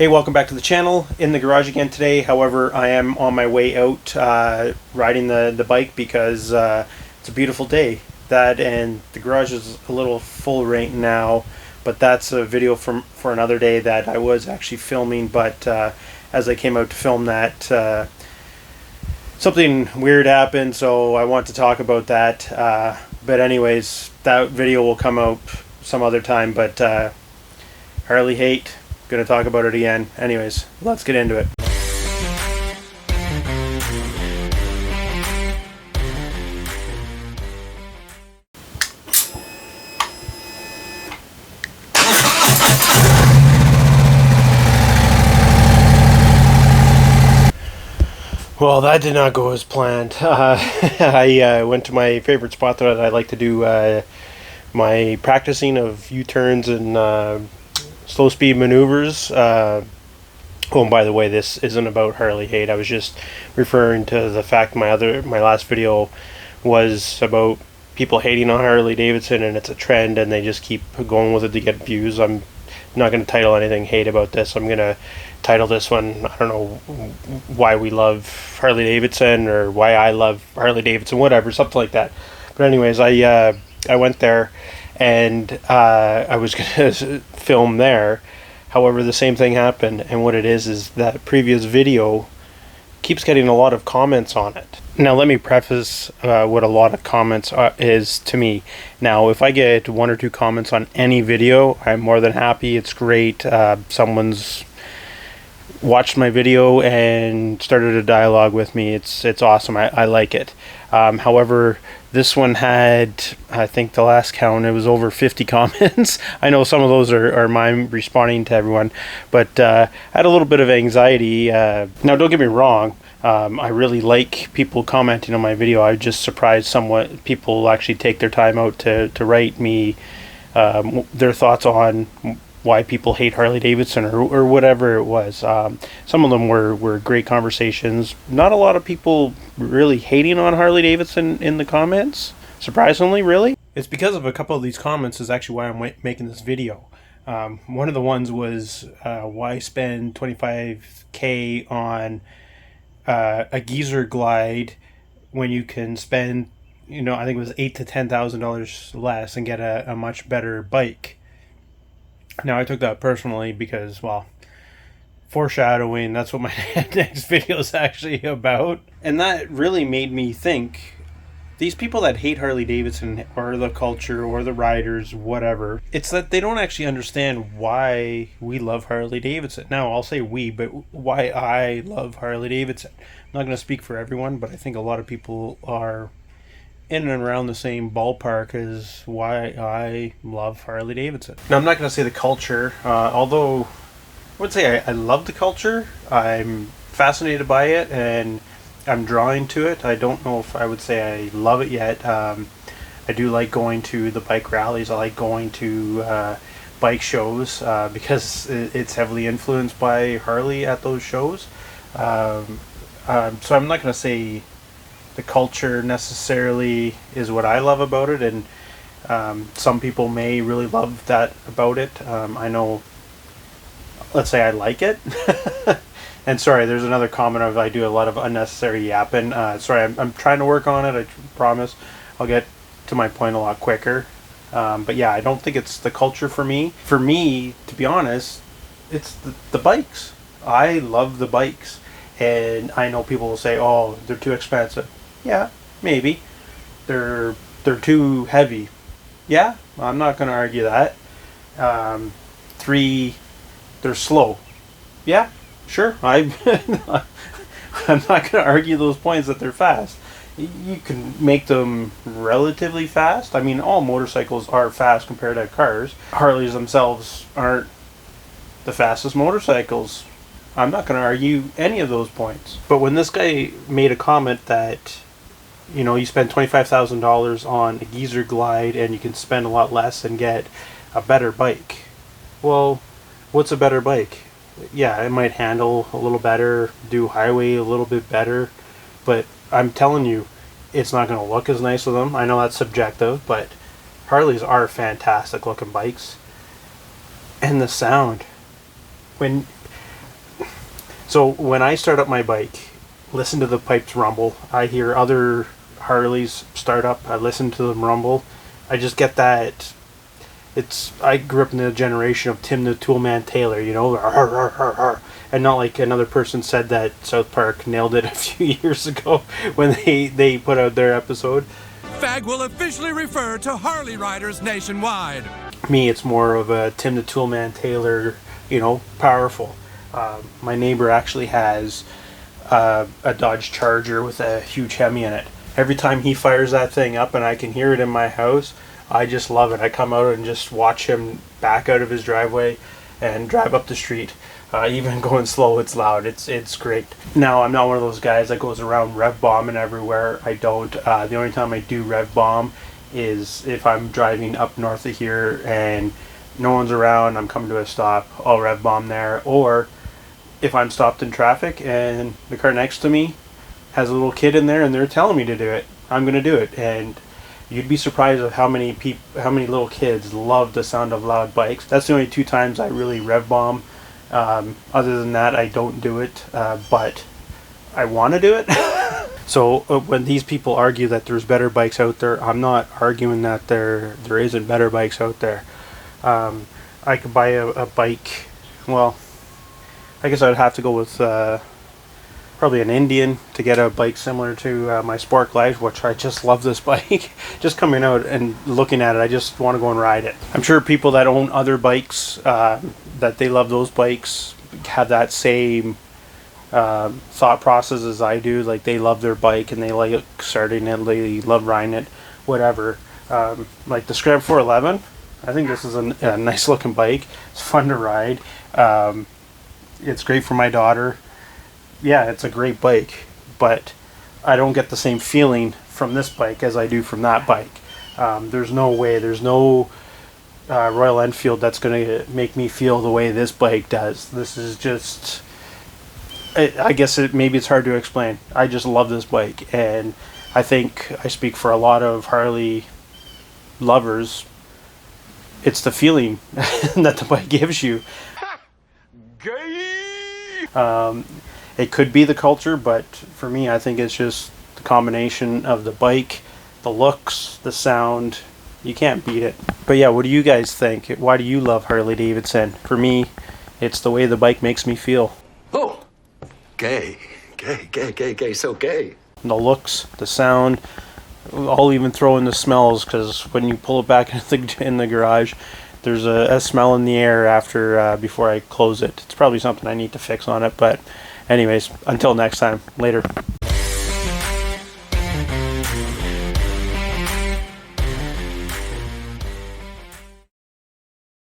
Hey, welcome back to the channel. In the garage again today. However, I am on my way out riding the bike because it's a beautiful day. That and the garage is a little full right now, but that's a video for another day that I was actually filming. But as I came out to film that, something weird happened, so I want to talk about that. But anyways, that video will come out some other time. But Harley hate. Gonna talk about it again. Anyways, let's get into it. Well, that did not go as planned. I went to my favorite spot that I like to do my practicing of U-turns and slow speed maneuvers. Oh, and by the way, this isn't about Harley hate. I was just referring to the fact my last video was about people hating on Harley Davidson, and it's a trend, and they just keep going with it to get views. I'm not going to title anything hate about this. I'm going to title this one, I don't know, why we love Harley Davidson, or why I love Harley Davidson, whatever, something like that. But anyways, I went there, and I was going to film there. However, the same thing happened, and what it is that previous video keeps getting a lot of comments on it. Now, let me preface what a lot of comments is to me. Now, if I get one or two comments on any video, I'm more than happy. It's great. Someone's watched my video and started a dialogue with me. It's awesome. I like it. However, this one had, I think the last count, it was over 50 comments. I know some of those are mine responding to everyone, but I had a little bit of anxiety. Now, don't get me wrong. I really like people commenting on my video. I'm just surprised somewhat people actually take their time out to write me their thoughts on why people hate Harley Davidson or whatever it was. Some of them were great conversations. Not a lot of people really hating on Harley Davidson in the comments, surprisingly, really. It's because of a couple of these comments is actually why I'm making this video. One of the ones was why spend $25K on a geezer glide when you can spend, I think it was $8,000 to $10,000 less and get a much better bike. Now, I took that personally because, well, foreshadowing, that's what my next video is actually about. And that really made me think, these people that hate Harley Davidson or the culture or the riders, whatever, it's that they don't actually understand why we love Harley Davidson. Now, I'll say we, but why I love Harley Davidson. I'm not going to speak for everyone, but I think a lot of people are in and around the same ballpark as why I love Harley Davidson. Now, I'm not going to say the culture, although I would say I love the culture. I'm fascinated by it, and I'm drawing to it. I don't know if I would say I love it yet. I do like going to the bike rallies. I like going to bike shows because it's heavily influenced by Harley at those shows. So I'm not going to say the culture necessarily is what I love about it, and some people may really love that about it. I know, let's say I like it. And sorry, there's another comment of I do a lot of unnecessary yapping. Sorry, I'm trying to work on it. I promise I'll get to my point a lot quicker. But yeah, I don't think it's the culture for me. For me, to be honest, it's the bikes. I love the bikes. And I know people will say, oh, they're too expensive. Yeah, maybe. They're too heavy. Yeah, I'm not going to argue that. 3, they're slow. Yeah, sure. I'm not going to argue those points that they're fast. You can make them relatively fast. I mean, all motorcycles are fast compared to cars. Harleys themselves aren't the fastest motorcycles. I'm not going to argue any of those points. But when this guy made a comment that, you spend $25,000 on a geezer glide and you can spend a lot less and get a better bike. Well, what's a better bike? Yeah, it might handle a little better, do highway a little bit better, but I'm telling you, it's not going to look as nice with them. I know that's subjective, but Harleys are fantastic looking bikes. And the sound. When So when I start up my bike, listen to the pipes rumble. I hear other Harleys start up. I listen to them rumble. I just get that. I grew up in the generation of Tim the Toolman Taylor, you know, and not like another person said that South Park nailed it a few years ago when they put out their episode. FAG will officially refer to Harley riders nationwide. Me, it's more of a Tim the Toolman Taylor, you know, powerful. My neighbor actually has a Dodge Charger with a huge Hemi in it. Every time he fires that thing up and I can hear it in my house, I just love it. I come out and just watch him back out of his driveway and drive up the street. Even going slow, it's loud. It's great. Now, I'm not one of those guys that goes around rev bombing everywhere. I don't. The only time I do rev bomb is if I'm driving up north of here and no one's around, I'm coming to a stop, I'll rev bomb there. Or if I'm stopped in traffic and the car next to me has a little kid in there and they're telling me to do it, I'm going to do it. And you'd be surprised at how many little kids love the sound of loud bikes. That's the only 2 times I really rev bomb. Other than that, I don't do it, but I want to do it. So when these people argue that there's better bikes out there, I'm not arguing that there isn't better bikes out there. I could buy a bike. Well, I guess I'd have to go with probably an Indian to get a bike similar to my Sport Glide, which I just love this bike. Just coming out and looking at it, I just want to go and ride it. I'm sure people that own other bikes, that they love those bikes, have that same thought process as I do. Like, they love their bike and they like starting it, they love riding it, whatever. Like the Scrap 411, I think this is a nice looking bike. It's fun to ride. It's great for my daughter. Yeah, it's a great bike, but I don't get the same feeling from this bike as I do from that bike. There's no way, there's no Royal Enfield that's going to make me feel the way this bike does. This is just, I guess maybe it's hard to explain. I just love this bike, and I think I speak for a lot of Harley lovers. It's the feeling that the bike gives you. It could be the culture, but for me, I think it's just the combination of the bike, the looks, the sound. You can't beat it. But yeah, what do you guys think? Why do you love Harley Davidson? For me, it's the way the bike makes me feel. Oh, gay, so gay. The looks, the sound. I'll even throw in the smells, because when you pull it back in the garage, there's a smell in the air after before I close it. It's probably something I need to fix on it, but anyways, until next time, later.